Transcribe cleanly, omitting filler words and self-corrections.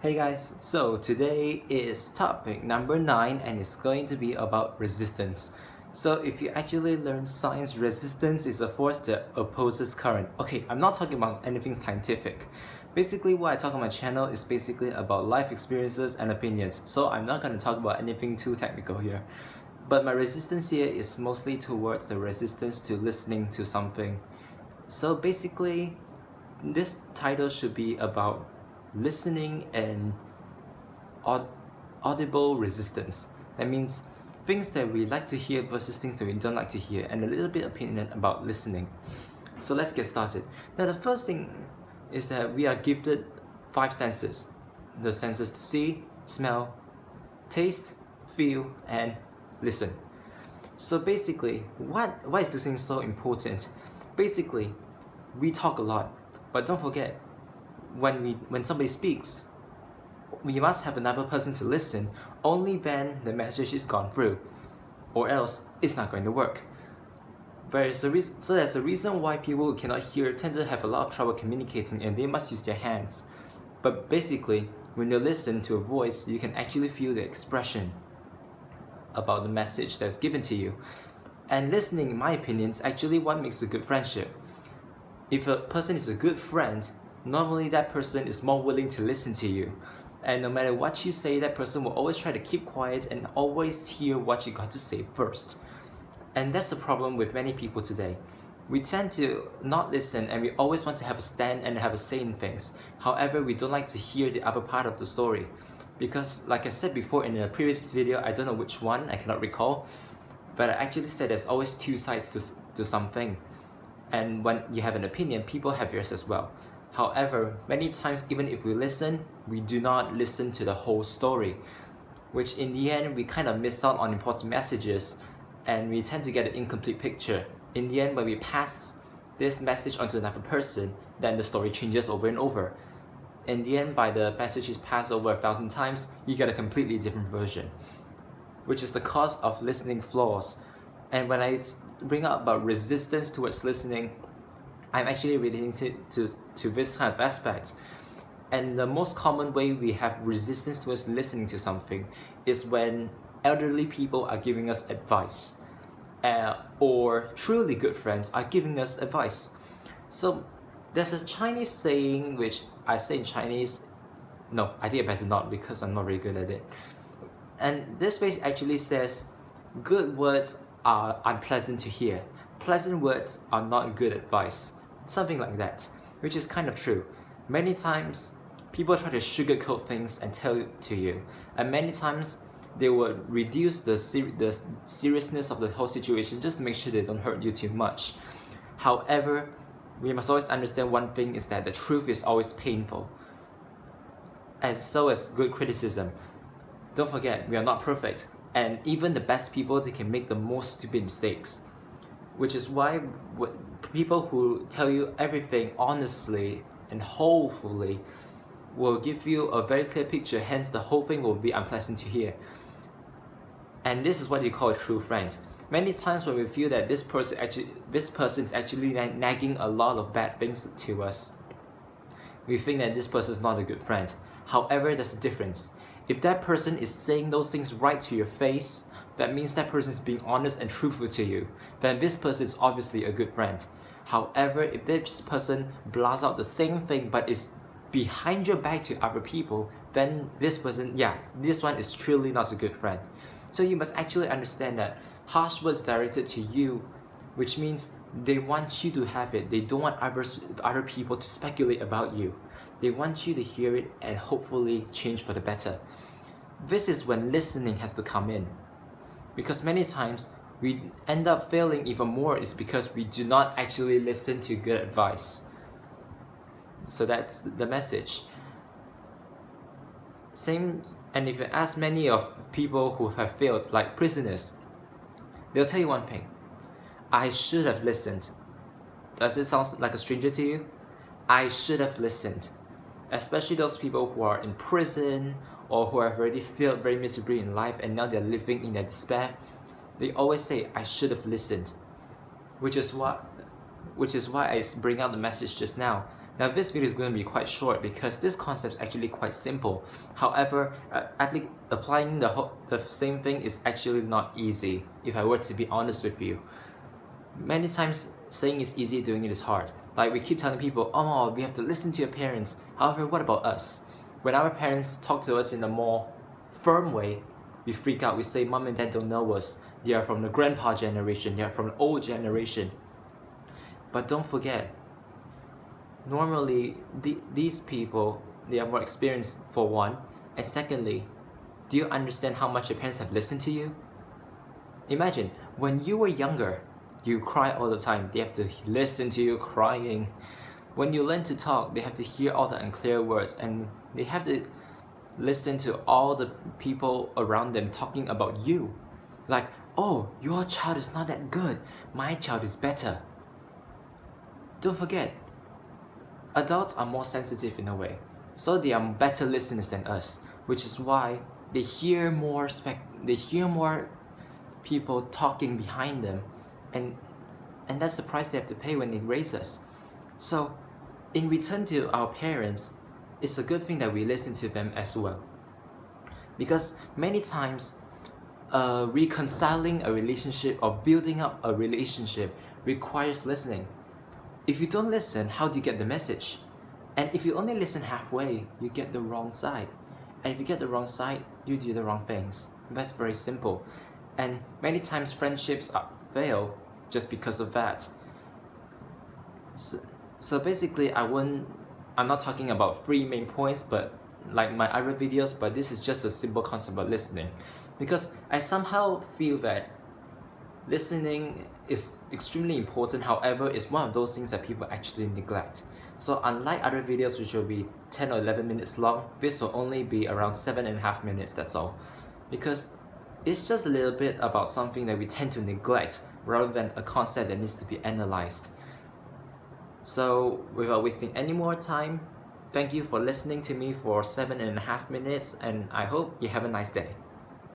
Hey guys, so today is topic number 9 and it's going to be about resistance. So if you actually learn science, resistance is a force that opposes current. Okay, I'm not talking about anything scientific. Basically what I talk on my channel is basically about life experiences and opinions. So I'm not going to talk about anything too technical here. But my resistance here is mostly towards the resistance to listening to something. So basically, this title should be about listening and audible resistance. That means things that we like to hear versus things that we don't like to hear, and a little bit opinion about listening. So let's get started. Now the first thing is that we are gifted 5 senses. The senses to see, smell, taste, feel, and listen. So basically, why is listening so important? Basically, we talk a lot, but don't forget, when somebody speaks, we must have another person to listen. Only then the message is gone through, or else it's not going to work. So there's a reason why people who cannot hear tend to have a lot of trouble communicating, and they must use their hands. But basically, when you listen to a voice, you can actually feel the expression about the message that's given to you. And listening, in my opinion, is actually what makes a good friendship. If a person is a good friend, normally that person is more willing to listen to you. And no matter what you say, that person will always try to keep quiet and always hear what you got to say first. And that's the problem with many people today. We tend to not listen and we always want to have a stand and have a say in things. However, we don't like to hear the other part of the story. Because like I said before in a previous video, I don't know which one, I cannot recall, but I actually said there's always two sides to something. And when you have an opinion, people have theirs as well. However, many times even if we listen, we do not listen to the whole story, which in the end we kind of miss out on important messages and we tend to get an incomplete picture. In the end, when we pass this message onto another person, then the story changes over and over. In the end, by the message is passed over 1,000 times, you get a completely different version, which is the cause of listening flaws. And when I bring up about resistance towards listening, I'm actually relating to this kind of aspect. And the most common way we have resistance towards listening to something is when elderly people are giving us advice, or truly good friends are giving us advice. So there's a Chinese saying which I say in Chinese. No, I think I better not because I'm not very good at it. And this phrase actually says, good words are unpleasant to hear. Pleasant words are not good advice. Something like that, which is kind of true. Many times, people try to sugarcoat things and tell it to you. And many times, they will reduce the seriousness of the whole situation just to make sure they don't hurt you too much. However, we must always understand one thing is that the truth is always painful. And so is good criticism. Don't forget, we are not perfect. And even the best people, they can make the most stupid mistakes. Which is why people who tell you everything honestly and hopefully will give you a very clear picture, hence the whole thing will be unpleasant to hear. And this is what you call a true friend. Many times when we feel that this person is actually nagging a lot of bad things to us, we think that this person is not a good friend. However, there's a difference. If that person is saying those things right to your face, that means that person is being honest and truthful to you, then this person is obviously a good friend. However, if this person blasts out the same thing but is behind your back to other people, then this person, this one is truly not a good friend. So you must actually understand that harsh words directed to you, which means they want you to have it. They don't want other people to speculate about you. They want you to hear it and hopefully change for the better. This is when listening has to come in. Because many times we end up failing even more is because we do not actually listen to good advice. So that's the message. And if you ask many of people who have failed, like prisoners, they'll tell you one thing: I should have listened. Does it sound like a stranger to you? I should have listened. Especially those people who are in prison or who have already failed very miserably in life and now they're living in their despair. They always say, I should have listened. Which is why I bring out the message just now. Now this video is going to be quite short because this concept is actually quite simple. However, applying the same thing is actually not easy, if I were to be honest with you. Many times saying it's easy, doing it is hard. Like we keep telling people, oh, we have to listen to your parents. However, what about us? When our parents talk to us in a more firm way, we freak out. We say mom and dad don't know us. They are from the grandpa generation. They are from the old generation. But don't forget, normally these people, they are more experienced for one, and secondly, do you understand how much your parents have listened to you? Imagine when you were younger, you cry all the time. They have to listen to you crying. When you learn to talk, they have to hear all the unclear words, and they have to listen to all the people around them talking about you. Like, oh, your child is not that good, my child is better. Don't forget, adults are more sensitive in a way, so they are better listeners than us, which is why they hear more people talking behind them, and that's the price they have to pay when they raise us. So in return to our parents, it's a good thing that we listen to them as well, because many times reconciling a relationship or building up a relationship requires listening. If you don't listen, how do you get the message? And if you only listen halfway, you get the wrong side. And if you get the wrong side, you do the wrong things. That's very simple. And many times friendships fail just because of that. So basically, I'm not talking about 3 main points, but like my other videos, but this is just a simple concept of listening. Because I somehow feel that listening is extremely important, however, it's one of those things that people actually neglect. So unlike other videos which will be 10 or 11 minutes long, this will only be around 7.5 minutes, that's all. Because it's just a little bit about something that we tend to neglect rather than a concept that needs to be analyzed. So without wasting any more time, thank you for listening to me for 7.5 minutes, and I hope you have a nice day.